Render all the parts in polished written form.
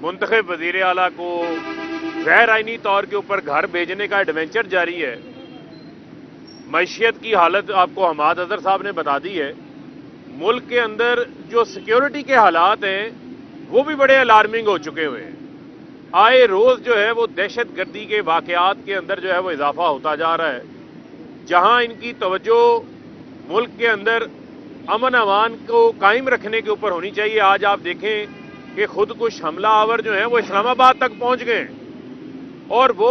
मुंतखब वज़ीर आला को गैर आइनी तौर के ऊपर घर भेजने का एडवेंचर जारी है। मईशियत की हालत आपको हमाद अजहर साहब ने बता दी है। मुल्क के अंदर जो सिक्योरिटी के हालात हैं वो भी बड़े अलार्मिंग हो चुके हुए हैं। आए रोज जो है वो दहशत गर्दी के वाकयात के अंदर जो है वो इजाफा होता जा रहा है। जहां इनकी तवज्जो मुल्क के अंदर अमन अमान को कायम रखने के ऊपर होनी चाहिए, आज आप देखें कि खुदकुश हमला आवर जो है वो इस्लामाबाद तक पहुंच गए और वो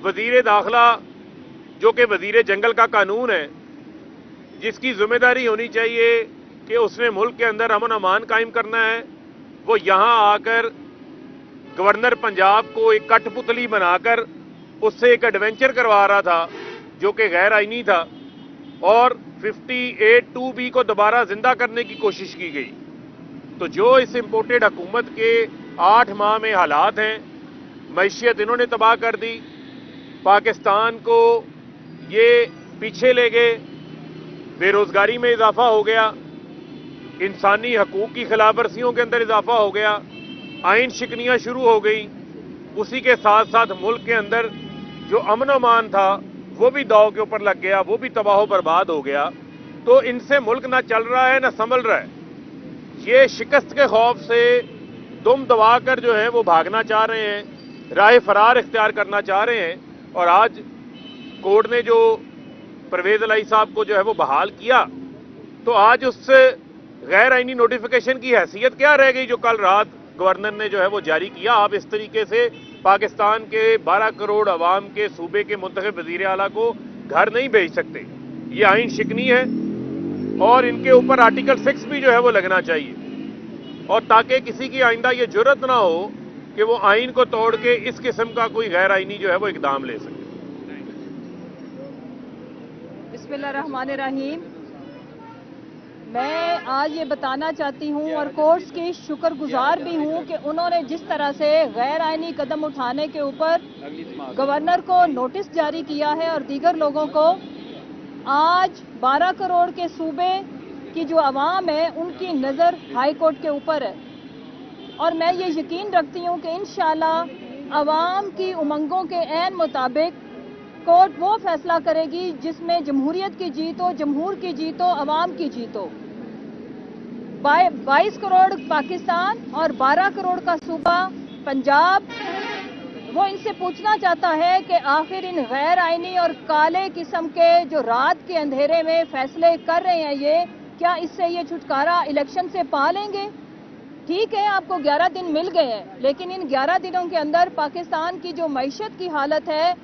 वजीर दाखिला जो कि वजीर जंगल का कानून है, जिसकी जिम्मेदारी होनी चाहिए कि उसने मुल्क के अंदर अमन अमान कायम करना है, वो यहां आकर गवर्नर पंजाब को एक कठपुतली बनाकर उससे एक एडवेंचर करवा रहा था जो कि गैर आइनी था और 58(2)B को दोबारा जिंदा करने की कोशिश की गई। तो जो इस इंपोर्टेड हुकूमत के 8 माह में हालात हैं, मईशियत इन्होंने तबाह कर दी, पाकिस्तान को ये पीछे ले गए, बेरोजगारी में इजाफा हो गया, इंसानी हकूक की खिलाफ वर्जियों के अंदर इजाफा हो गया, आइन शिकनियां शुरू हो गई। उसी के साथ साथ मुल्क के अंदर जो अमन अमान था वो भी दाव के ऊपर लग गया, वो भी तबाह बर्बाद हो गया। तो इनसे मुल्क ना चल रहा है ना संभल रहा है। ये शिकस्त के खौफ से दुम दबा कर जो है वो भागना चाह रहे हैं, राह फरार इख्तियार करना चाह रहे हैं। और आज कोर्ट ने जो परवेज इलाही साहब को जो है वो बहाल किया, तो आज उससे गैर आइनी नोटिफिकेशन की हैसियत क्या रह गई जो कल रात गवर्नर ने जो है वो जारी किया। आप इस तरीके से पाकिस्तान के 12 करोड़ अवाम के सूबे के मुंतखब वज़ीर आला को घर नहीं भेज सकते। ये आइन शिकनी है और इनके ऊपर आर्टिकल 6 भी जो है वो लगना चाहिए, और ताकि किसी की आइंदा ये जुर्रत ना हो कि वो आइन को तोड़ के इस किस्म का कोई गैर आइनी जो है वो इकदाम ले सके। बिस्मिल्लाहिर्रहमानिर्रहीम। मैं आज ये बताना चाहती हूँ और कोर्ट्स की शुक्रगुजार भी हूँ कि उन्होंने जिस तरह से गैर आइनी कदम उठाने के ऊपर गवर्नर को नोटिस जारी किया है और दीगर लोगों को, आज 12 करोड़ के सूबे की जो आवाम है उनकी नज़र हाई कोर्ट के ऊपर है। और मैं ये यकीन रखती हूँ कि इंशाअल्लाह आवाम की उमंगों के ऐन मुताबिक कोर्ट वो फैसला करेगी जिसमें जमहूरियत की जीत हो, जमहूर की जीत हो, अवाम की जीत हो। 22 करोड़ पाकिस्तान और 12 करोड़ का सूबा पंजाब वो इनसे पूछना चाहता है कि आखिर इन गैर आइनी और काले किस्म के जो रात के अंधेरे में फैसले कर रहे हैं, ये क्या इससे ये छुटकारा इलेक्शन से पा लेंगे? ठीक है, आपको 11 दिन मिल गए हैं, लेकिन इन 11 दिनों के अंदर पाकिस्तान की जो मईशत की हालत है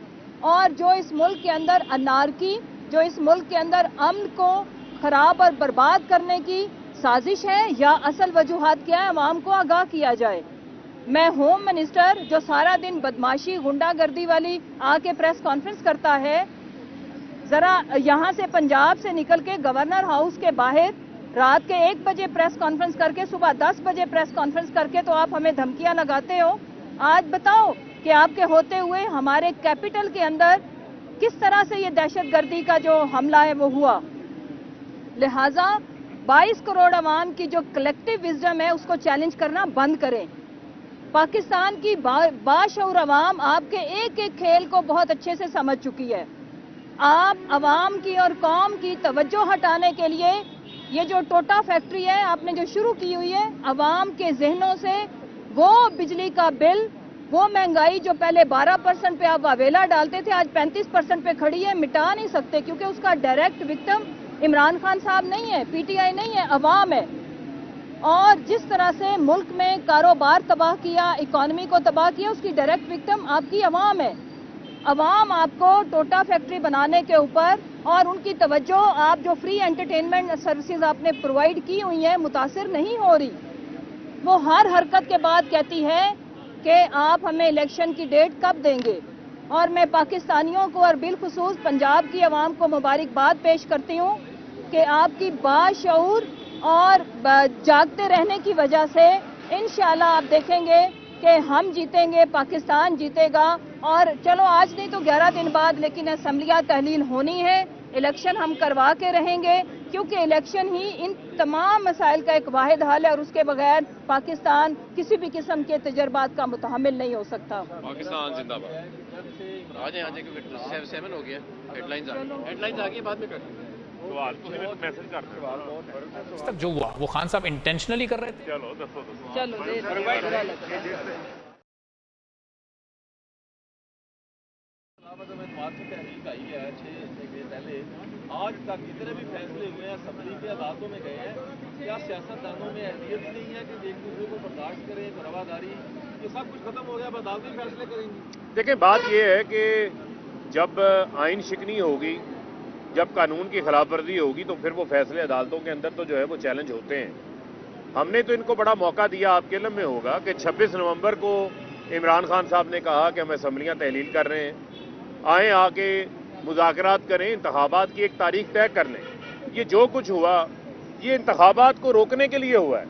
और जो इस मुल्क के अंदर अनारकी, जो इस मुल्क के अंदर अमन को खराब और बर्बाद करने की साजिश है या असल वजूहात क्या है, अवाम को आगाह किया जाए। मैं होम मिनिस्टर जो सारा दिन बदमाशी गुंडागर्दी वाली आके प्रेस कॉन्फ्रेंस करता है, जरा यहाँ से पंजाब से निकल के गवर्नर हाउस के बाहर रात के 1 बजे प्रेस कॉन्फ्रेंस करके सुबह 10 बजे प्रेस कॉन्फ्रेंस करके तो आप हमें धमकियां लगाते हो। आज बताओ कि आपके होते हुए हमारे कैपिटल के अंदर किस तरह से ये दहशतगर्दी का जो हमला है वो हुआ। लिहाजा 22 करोड़ अवाम की जो कलेक्टिव विजडम है उसको चैलेंज करना बंद करें। पाकिस्तान की बाशऊर अवाम आपके एक एक खेल को बहुत अच्छे से समझ चुकी है। आप अवाम की और कौम की तवज्जो हटाने के लिए ये जो टोटा फैक्ट्री है आपने जो शुरू की हुई है, अवाम के जहनों से वो बिजली का बिल, वो महंगाई जो पहले 12% पे आप वावेला डालते थे आज 35% पे खड़ी है, मिटा नहीं सकते क्योंकि उसका डायरेक्ट विक्टिम इमरान खान साहब नहीं है, पीटीआई नहीं है, अवाम है। और जिस तरह से मुल्क में कारोबार तबाह किया, इकॉनमी को तबाह किया, उसकी डायरेक्ट विक्टिम आपकी अवाम है। अवाम आपको टोटा फैक्ट्री बनाने के ऊपर और उनकी तवज्जो आप जो फ्री एंटरटेनमेंट सर्विसेज आपने प्रोवाइड की हुई है मुतासिर नहीं हो रही। वो हर हरकत के बाद कहती है कि आप हमें इलेक्शन की डेट कब देंगे। और मैं पाकिस्तानियों को और बिलखुसूस पंजाब की आवाम को मुबारकबाद पेश करती हूँ कि आपकी बाशऊर और जागते रहने की वजह से इंशाल्लाह आप देखेंगे कि हम जीतेंगे, पाकिस्तान जीतेगा। और चलो आज नहीं तो 11 दिन बाद लेकिन असम्बलियाँ तहलील होनी है, इलेक्शन हम करवा के रहेंगे। क्योंकि इलेक्शन ही इन तमाम मसाइल का एक वाहिद हल है और उसके बगैर पाकिस्तान किसी भी किस्म के तजर्बात का मुतहम्मिल नहीं हो सकता। पाकिस्तान जिंदाबाद। आ जाए क्योंकि 7 हो गया, हेडलाइंस आ गई, बाद में कर मैसेज कर दो। तक जो हुआ वो खान साहब इंटेंशनली कर रहे थे। चलो दसो से तहरीक आई है 6 महीने पहले, आज तक जितने भी फैसले हुए हैं असम्बली के अदालतों में गए हैं, क्या सियासतदानों में अहलियत नहीं है कि एक दूसरे को बर्दाश्त करें, रवादारी, ये सब कुछ खत्म हो गया, अब अदालती फैसले करेंगी? देखिए, बात यह है कि जब आइन शिकनी होगी, जब कानून की खिलाफवर्जी होगी, तो फिर वो फैसले अदालतों के अंदर तो जो है वो चैलेंज होते हैं। हमने तो इनको बड़ा मौका दिया। आपके इल्म में होगा कि 26 नवंबर को इमरान खान साहब ने कहा कि हम असम्बलियाँ तहलील कर रहे हैं, आए आके मुज़ाकरात करें, इंतखाबात की एक तारीख तय कर लें। ये जो कुछ हुआ ये इंतखाबात को रोकने के लिए हुआ है।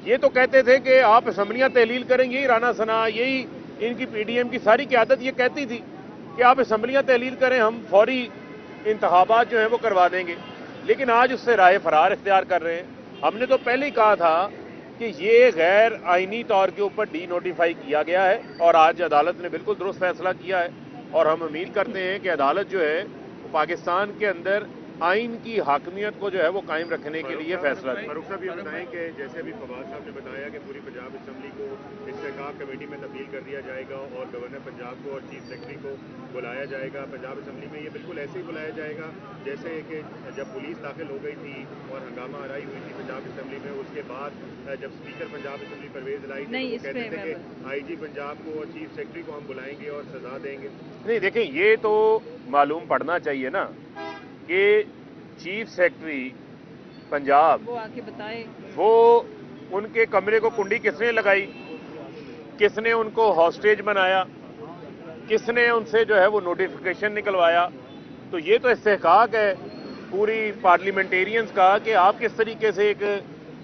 ये तो कहते थे कि आप असम्बलियाँ तहलील करेंगे, यही राना सना, यही इनकी PDM की सारी क़यादत ये कहती थी कि आप असम्बलियाँ तहलील करें, हम फौरी इंतखाबात जो हैं वो करवा देंगे। लेकिन आज उससे राह फरार इख्तियार कर रहे हैं। हमने तो पहले ही कहा था कि ये गैर आइनी तौर के ऊपर डी-नोटिफाई किया गया है और आज अदालत ने बिल्कुल दुरुस्त फैसला किया है और हम उम्मीद करते हैं कि अदालत जो है पाकिस्तान के अंदर आइन की हाकमियत को जो है वो कायम रखने के लिए फैसला दें। फारूक साहब ये बताएं कि जैसे अभी फवाद साहब ने बताया कि पूरी पंजाब असम्बली को इस्तेहकाक कमेटी में तब्दील कर दिया जाएगा और गवर्नर पंजाब को और चीफ सेक्रेटरी को बुलाया जाएगा पंजाब असम्बली में, ये बिल्कुल ऐसे ही बुलाया जाएगा जैसे कि जब पुलिस दाखिल हो गई थी और हंगामा आराई हुई थी पंजाब असम्बली में, उसके बाद जब स्पीकर पंजाब असम्बली परवेज लाई थी तो कहते थे कि IG पंजाब को और चीफ सेक्रेटरी को हम बुलाएंगे और सजा देंगे। नहीं, देखें, ये तो मालूम पड़ना चाहिए ना कि चीफ सेक्रेटरी पंजाब वो आके बताए, वो उनके कमरे को कुंडी किसने लगाई, किसने उनको हॉस्टेज बनाया, किसने उनसे जो है वो नोटिफिकेशन निकलवाया। तो ये तो इस्तेहकाक है पूरी पार्लियामेंटेरियंस का कि आप किस तरीके से एक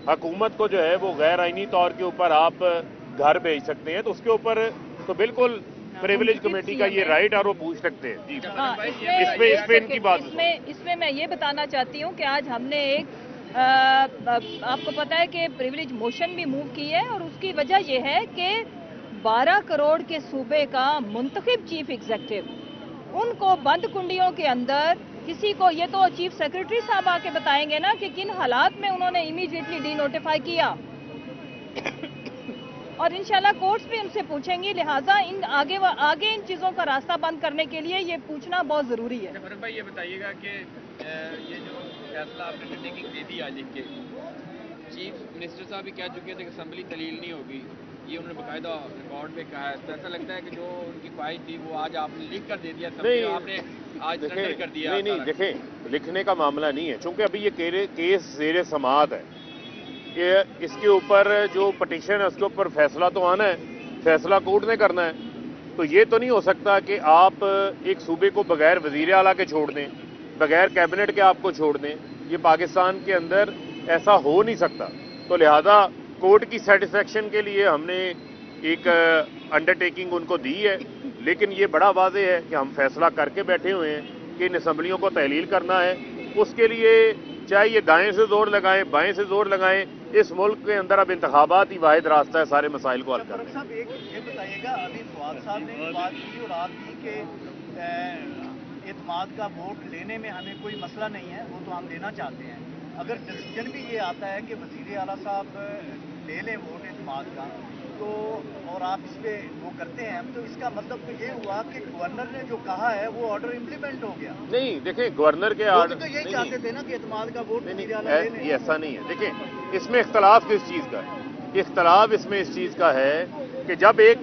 हुकूमत को जो है वो गैर आइनी तौर के ऊपर आप घर भेज सकते हैं। तो उसके ऊपर तो बिल्कुल प्रिविलेज कमेटी का ये राइट और वो पूछ सकते हैं। जी, इसमें इनकी बात, इसमें मैं ये बताना चाहती हूँ कि आज हमने एक आपको पता है कि प्रिविलेज मोशन भी मूव की है और उसकी वजह यह है कि 12 करोड़ के सूबे का मुंतखब चीफ एग्जीक्यूटिव, उनको बंद कुंडियों के अंदर किसी को, ये तो चीफ सेक्रेटरी साहब आके बताएंगे ना कि किन हालात में उन्होंने इमीडिएटली डी-नोटिफाई किया और इंशाल्लाह कोर्ट्स भी उनसे पूछेंगी। लिहाजा इन आगे इन चीज़ों का रास्ता बंद करने के लिए ये पूछना बहुत ज़रूरी है। फरूक भाई ये बताइएगा कि ये जो फैसला आपने मीटिंग दे दी आज लिख के, चीफ मिनिस्टर साहब भी कह चुके थे कि असम्बली तहलील नहीं होगी, ये उन्होंने बाकायदा रिकॉर्ड में कहा है। तो ऐसा लगता है कि जो उनकी ख्वाहिश थी वो आज आपने लिख कर दे दिया, आपने आज सरेंडर कर दिया। नहीं, देखें, लिखने का मामला नहीं है, चूंकि अभी ये केस ज़ेरे समाअत है, ये इसके ऊपर जो पटिशन है उसके ऊपर फैसला तो आना है, फैसला कोर्ट ने करना है। तो ये तो नहीं हो सकता कि आप एक सूबे को बगैर वजीर आला के छोड़ दें, बगैर कैबिनेट के आपको छोड़ दें। ये पाकिस्तान के अंदर ऐसा हो नहीं सकता। तो लिहाजा कोर्ट की सेटिस्फेक्शन के लिए हमने एक अंडरटेकिंग उनको दी है, लेकिन ये बड़ा वाज़ेह है कि हम फैसला करके बैठे हुए हैं कि इन असम्बलियों को तहलील करना है। उसके लिए चाहे ये दाएं से जोर लगाएं, बाएं से जोर लगाएं, इस मुल्क के अंदर अब इंतखाबात ही वाहिद रास्ता है सारे मसाइल को हल करने का। साहब एक ये बताइएगा, अभी फवाद साहब ने बात की और आप की कि एतमाद का वोट लेने में हमें कोई मसला नहीं है, वो तो हम लेना चाहते हैं। अगर डिसीजन भी ये आता है कि वज़ीर आला साहब ले लें वोट एतमाद का, तो और आप इस पे वो करते हैं, तो इसका मतलब तो ये हुआ कि गवर्नर ने जो कहा है वो ऑर्डर इम्प्लीमेंट हो गया। नहीं, देखें, गवर्नर के ऑर्डर तो यही चाहते थे ना कि एतमाद का वोट नहीं, नहीं, ये ऐसा नहीं है। देखें, इसमें इख्तलाफ किस चीज़ का है? इख्तलाफ इसमें इस चीज़ का है कि जब एक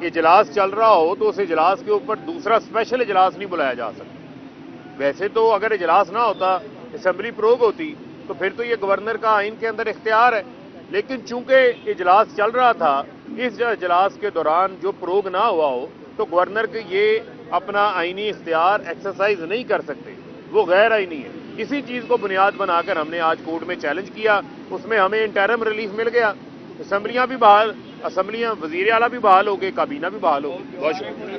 इजलास चल रहा हो तो उस इजलास के ऊपर दूसरा स्पेशल इजलास नहीं बुलाया जा सकता। वैसे तो अगर इजलास ना होता, असम्बली प्रोग होती, तो फिर तो ये गवर्नर का आइन के अंदर इख्तियार है। लेकिन चूंकि इजलास चल रहा था, इस इजलास के दौरान जो प्रोग ना हुआ हो तो गवर्नर के ये अपना आइनी इख्तियार एक्सरसाइज नहीं कर सकते, वो गैर आइनी है। इसी चीज़ को बुनियाद बनाकर हमने आज कोर्ट में चैलेंज किया, उसमें हमें इंटरिम रिलीफ मिल गया। असम्बलियाँ भी बहाल, असम्बलियाँ वज़ीर आला भी बहाल हो गए, काबीना भी बहाल हो गई। बहुत शुक्रिया।